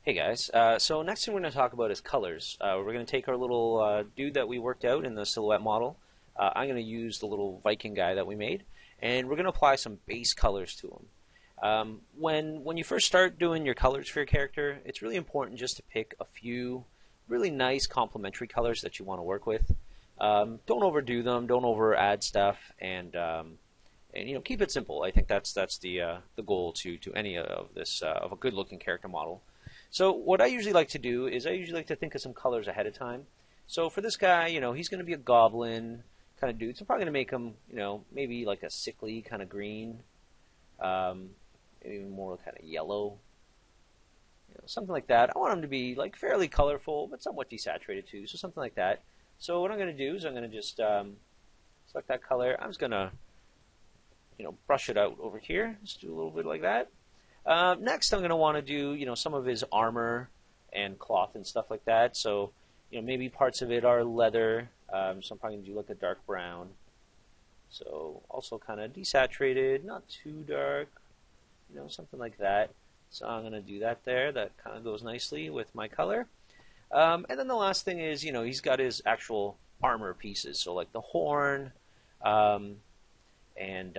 Hey guys, so next thing we're going to talk about is colors. We're going to take our little dude that we worked out in the silhouette model. I'm going to use the little Viking guy that we made, and we're going to apply some base colors to him. When you first start doing your colors for your character, it's really important just to pick a few really nice complementary colors that you want to work with. Don't overdo them, don't over add stuff, and keep it simple. I think that's the goal to any of this of a good looking character model. So what I usually like to do is I usually like to think of some colors ahead of time. So for this guy, he's going to be a goblin kind of dude. So I'm probably going to make him, maybe like a sickly kind of green, maybe more kind of yellow, something like that. I want him to be like fairly colorful, but somewhat desaturated too. So something like that. So what I'm going to do is I'm going to just select that color. I'm just going to, brush it out over here. Just do a little bit like that. Next, I'm going to want to do, some of his armor and cloth and stuff like that. So, maybe parts of it are leather. So I'm probably going to do like a dark brown. So also kind of desaturated, not too dark, something like that. So I'm going to do that there. That kind of goes nicely with my color. And then the last thing is, he's got his actual armor pieces. So like the horn, and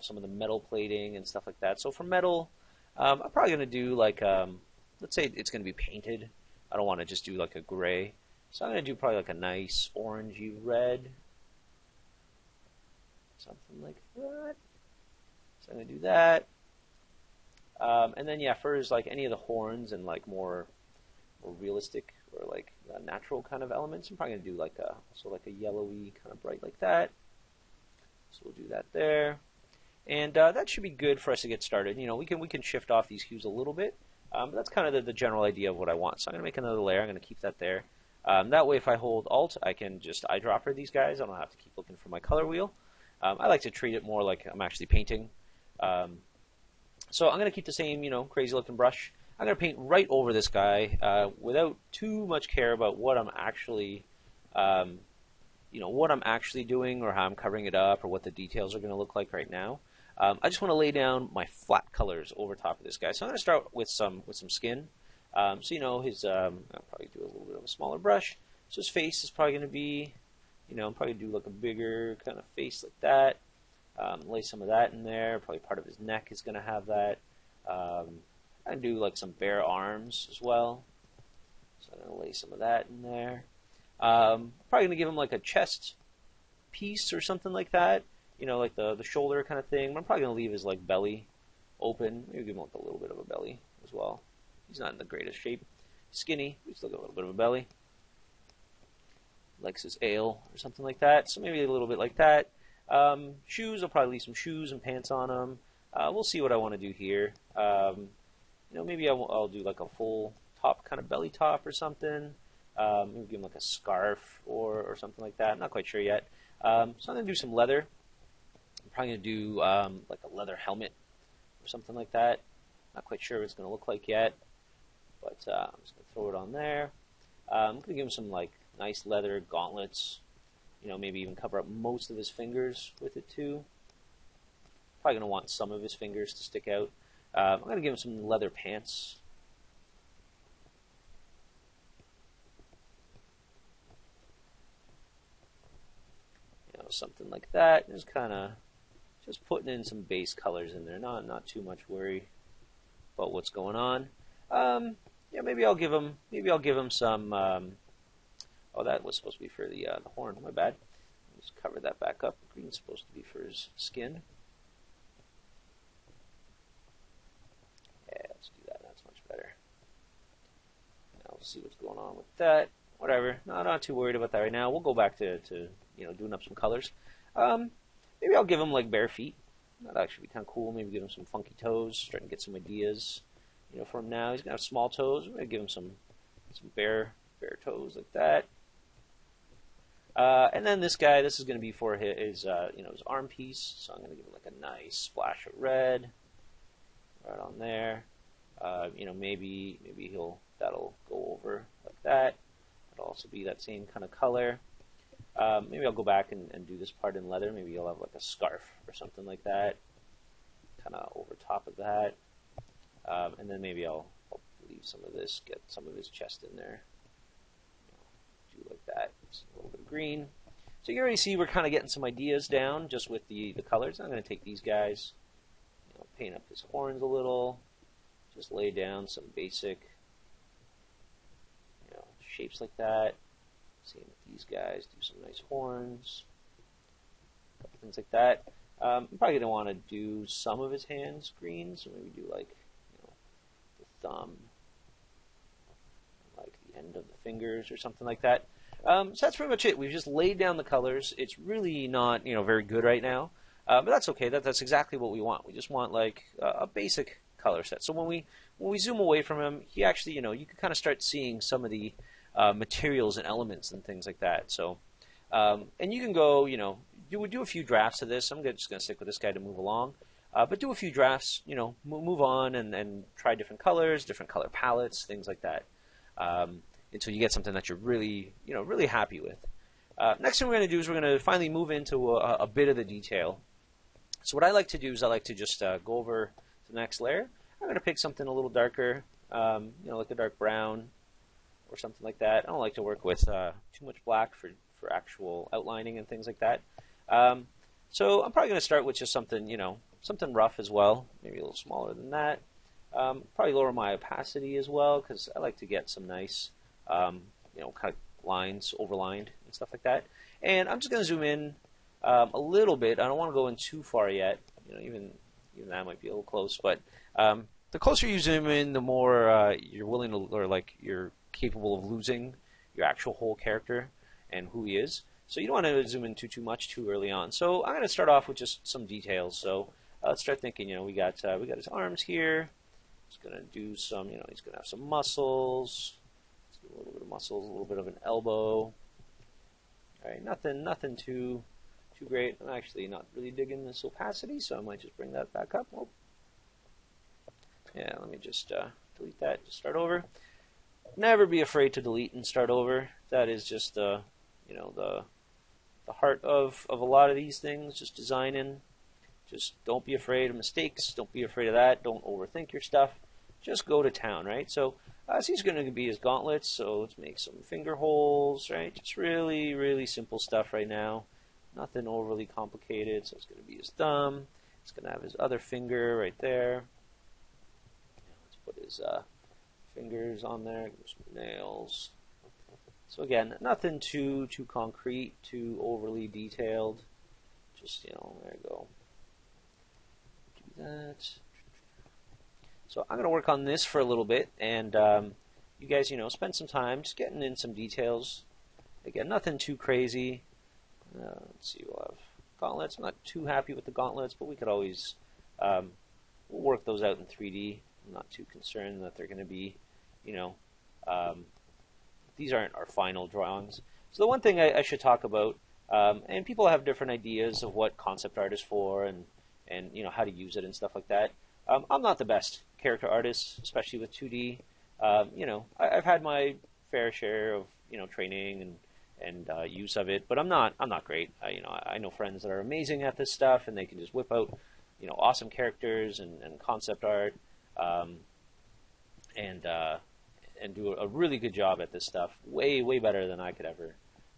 some of the metal plating and stuff like that. So for metal, I'm probably going to do like, let's say it's going to be painted. I don't want to just do like a gray. So I'm going to do probably like a nice orangey red. Something like that. So I'm going to do that. And then, for his, like, any of the horns and like more realistic or like natural kind of elements, I'm probably going to do like a yellowy kind of bright like that. So we'll do that there, and that should be good for us to get started. We can shift off these hues a little bit, but that's kind of the general idea of what I want. So I'm going to make another layer. I'm going to keep that there. That way, if I hold Alt, I can just eyedropper these guys. I don't have to keep looking for my color wheel. I like to treat it more like I'm actually painting. So I'm going to keep the same, crazy looking brush. I'm going to paint right over this guy without too much care about what I'm actually what I'm actually doing or how I'm covering it up or what the details are going to look like right now. I just want to lay down my flat colors over top of this guy. So I'm going to start with some skin. So his I'll probably do a little bit of a smaller brush. So his face is probably going to be, I'm probably do like a bigger kind of face like that. Lay some of that in there. Probably part of his neck is going to have that. I do like some bare arms as well. So I'm going to lay some of that in there. Probably going to give him like a chest piece or something like that, like the shoulder kind of thing. But I'm probably going to leave his like belly open. Maybe give him like a little bit of a belly as well. He's not in the greatest shape. Skinny, we still got a little bit of a belly. Likes his ale or something like that. So maybe a little bit like that. Shoes, I'll probably leave some shoes and pants on him. We'll see what I want to do here. Maybe I'll do like a full top kind of belly top or something. Maybe give him like a scarf or something like that. I'm not quite sure yet. So I'm going to do some leather. I'm probably going to do like a leather helmet or something like that. Not quite sure what it's going to look like yet. But I'm just going to throw it on there. I'm going to give him some like nice leather gauntlets. Maybe even cover up most of his fingers with it too. Probably going to want some of his fingers to stick out. I'm going to give him some leather pants. Something like that. Just putting in some base colors in there. Not too much worry about what's going on. Maybe I'll give him some. Oh, that was supposed to be for the horn. My bad. Just cover that back up. Green's supposed to be for his skin. Yeah, let's do that. That's much better. Now we'll see what's going on with that. Whatever. No, not too worried about that right now. We'll go back to doing up some colors. Maybe I'll give him like bare feet. That'd actually be kind of cool. Maybe give him some funky toes. Starting to get some ideas. For him now, he's gonna have small toes. We're gonna give him some bare toes like that. And then this guy, this is gonna be for his arm piece. So I'm gonna give him like a nice splash of red right on there. Maybe that'll go over like that. It'll also be that same kind of color. Maybe I'll go back and do this part in leather. Maybe you'll have like a scarf or something like that, kind of over top of that. And then maybe I'll leave some of this, get some of his chest in there. Do like that. Just a little bit of green. So you already see we're kind of getting some ideas down just with the colors. I'm going to take these guys, paint up his horns a little, just lay down some basic shapes like that. Same with these guys, do some nice horns, a couple things like that. I'm probably going to want to do some of his hands green, so maybe do like the thumb, like the end of the fingers or something like that. So that's pretty much it. We've just laid down the colors. It's really not very good right now, but that's okay. That's exactly what we want. We just want like a basic color set. So when we zoom away from him, he actually you can kind of start seeing some of the materials and elements and things like that. So and you can go you would do a few drafts of this. I'm just going to stick with this guy to move along, but do a few drafts. Move on and try different colors, different color palettes, things like that. Until you get something that you're really, really happy with. Next thing we're going to do is we're going to finally move into a bit of the detail. So what I like to do is I like to just go over to the next layer. I'm going to pick something a little darker, like a dark brown or something like that. I don't like to work with too much black for actual outlining and things like that. So I'm probably going to start with just something, something rough as well, maybe a little smaller than that. Probably lower my opacity as well because I like to get some nice kind of lines overlined and stuff like that. And I'm just going to zoom in a little bit. I don't want to go in too far yet. Even that might be a little close. But the closer you zoom in, the more you're willing to, or like you're capable of losing your actual whole character and who he is. So you don't want to zoom in too much too early on. So I'm going to start off with just some details. So let's start thinking. We got his arms here. He's going to do some. He's going to have some muscles. A little bit of muscles, a little bit of an elbow. All right, nothing too great. I'm actually not really digging this opacity, so I might just bring that back up. Oh. Yeah, let me just delete that. Just start over. Never be afraid to delete and start over. That is just the heart of a lot of these things. Just designing. Just don't be afraid of mistakes. Don't be afraid of that. Don't overthink your stuff. Just go to town, right? So he's going to be his gauntlets, so let's make some finger holes, right? Just really, really simple stuff right now. Nothing overly complicated. So it's going to be his thumb. It's going to have his other finger right there. Let's put his fingers on there. Some nails. So again, nothing too concrete, too overly detailed. Just, there you go. Do that. So I'm going to work on this for a little bit, and you guys, spend some time just getting in some details. Again, nothing too crazy. Let's see, we'll have gauntlets. I'm not too happy with the gauntlets, but we could always we'll work those out in 3D. I'm not too concerned that they're going to be, these aren't our final drawings. So the one thing I should talk about, and people have different ideas of what concept art is for, and how to use it and stuff like that. I'm not the best character artist, especially with 2D. I've had my fair share of training and use of it, but I'm not great. I know friends that are amazing at this stuff, and they can just whip out awesome characters and concept art, and do a really good job at this stuff. Way better than I could ever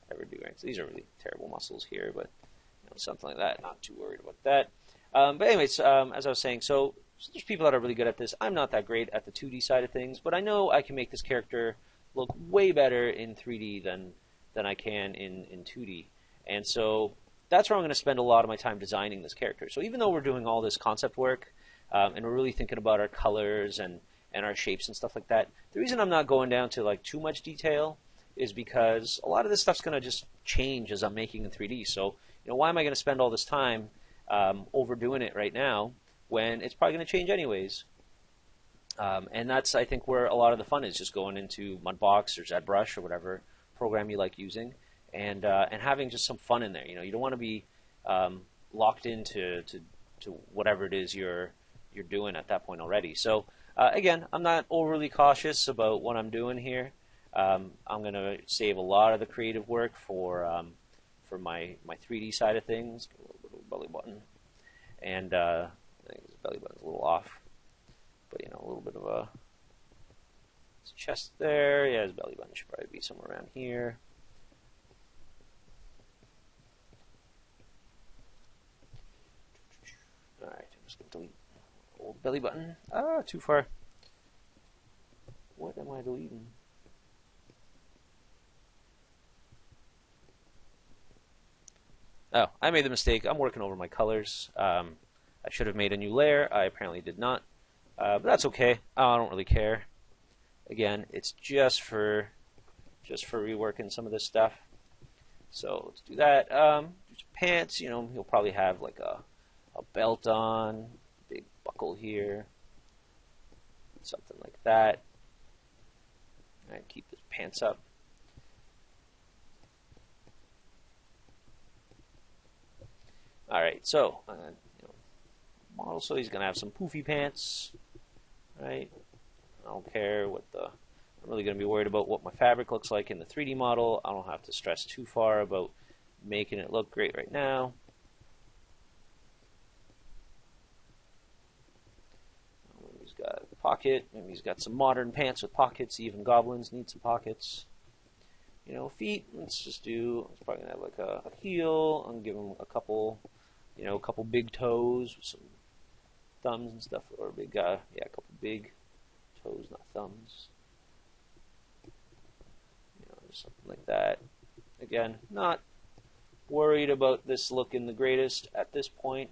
do. Right? So these are really terrible muscles here, but something like that. Not too worried about that. But anyways, as I was saying, so there's people that are really good at this. I'm not that great at the 2D side of things, but I know I can make this character look way better in 3D than I can in 2D. And so that's where I'm going to spend a lot of my time designing this character. So even though we're doing all this concept work, and we're really thinking about our colors and our shapes and stuff like that, the reason I'm not going down to like too much detail is because a lot of this stuff's going to just change as I'm making in 3D. So why am I going to spend all this time overdoing it right now when it's probably going to change anyways? And that's, I think, where a lot of the fun is, just going into Mudbox or ZBrush or whatever program you like using, and having just some fun in there. You don't want to be locked into whatever it is you're doing at that point already. So again, I'm not overly cautious about what I'm doing here. I'm going to save a lot of the creative work for my 3D side of things. A little bit of a belly button, and I think his belly button's a little off, but a little bit of a His chest there. Yeah, his belly button should probably be somewhere around here. Alright, I'm just going to delete old belly button. Ah, too far. What am I deleting? Oh, I made the mistake. I'm working over my colors. I should have made a new layer. I apparently did not. But that's okay. I don't really care. Again, it's just for reworking some of this stuff. So let's do that. Pants, you know, he'll probably have like a belt on, big buckle here, something like that. All right, keep his pants up. All right, so model, so he's gonna have some poofy pants, right? I don't care what the. I'm really gonna be worried about what my fabric looks like in the 3D model. I don't have to stress too far about making it look great right now. Maybe he's got a pocket. Maybe he's got some modern pants with pockets. Even goblins need some pockets. You know, feet. Let's just do. It's probably gonna have like a heel. I'm gonna give him a couple. You know, a couple big toes with some thumbs and stuff, or big, yeah, a couple big toes, not thumbs. You know, just something like that. Again, not worried about this looking the greatest at this point.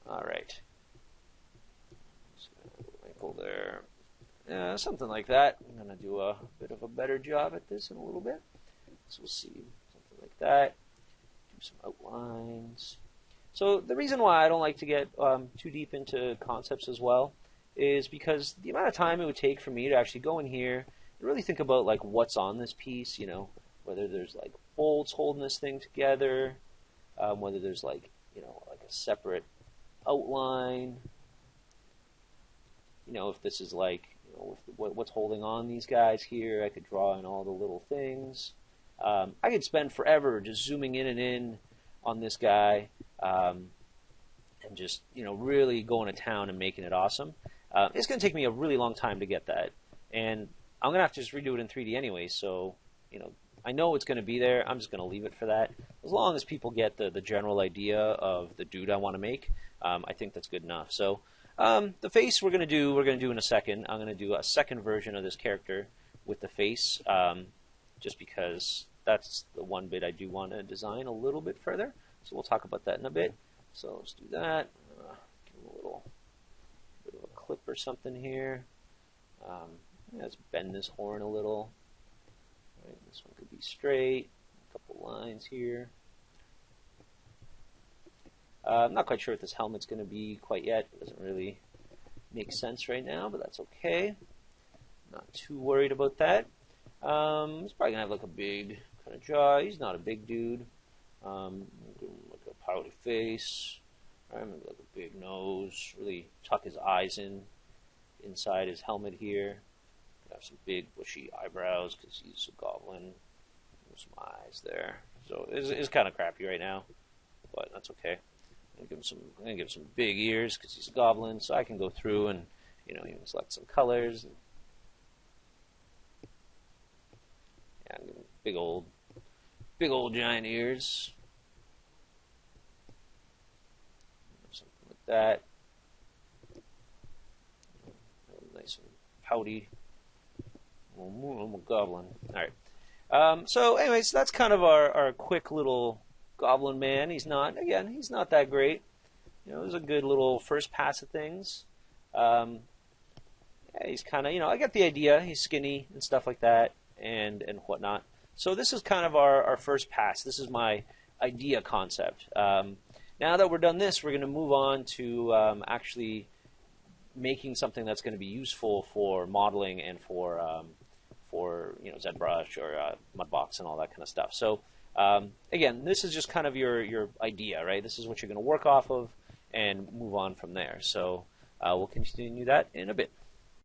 All right. Just gonna wrinkle there. Yeah, something like that. I'm gonna do a bit of a better job at this in a little bit. So we'll see something like that. Some outlines. So the reason why I don't like to get too deep into concepts as well is because the amount of time it would take for me to actually go in here and really think about like what's on this piece, you know, whether there's like bolts holding this thing together, whether there's like, you know, like a separate outline, you know, if this is like, you know, what's holding on these guys here. I could draw in all the little things. I could spend forever just zooming in and in on this guy and just, you know, really going to town and making it awesome. It's going to take me a really long time to get that. And I'm going to have to just redo it in 3D anyway. So, you know, I know it's going to be there. I'm just going to leave it for that. As long as people get the general idea of the dude I want to make, I think that's good enough. So the face we're going to do in a second. I'm going to do a second version of this character with the face. Just because that's the one bit I do want to design a little bit further. So we'll talk about that in a bit. So let's do that. Give him a little bit of a clip or something here. Let's bend this horn a little. All right, this one could be straight. A couple lines here. I'm not quite sure what this helmet's going to be quite yet. It doesn't really make sense right now, but that's okay. Not too worried about that. He's probably gonna have like a big kind of jaw. He's not a big dude. Like a pouty face. Right, maybe like a big nose. Really tuck his eyes inside his helmet here. Have some big bushy eyebrows because he's a goblin. Some eyes there. So it's kind of crappy right now, but that's okay. I'm gonna give him some big ears because he's a goblin. So I can go through and, you know, even select some colors. Yeah, big old giant ears. Something like that. Nice and pouty. I'm a goblin. Alright. So anyways, that's kind of our quick little goblin man. He's not that great. You know, it was a good little first pass of things. Yeah, he's kind of, you know, I get the idea. He's skinny and stuff like that. And whatnot. So this is kind of our first pass. This is my idea concept. Now that we're done this, we're going to move on to actually making something that's going to be useful for modeling and for you know, ZBrush or Mudbox and all that kind of stuff. So again, this is just kind of your idea, right? This is what you're going to work off of and move on from there. So we'll continue that in a bit.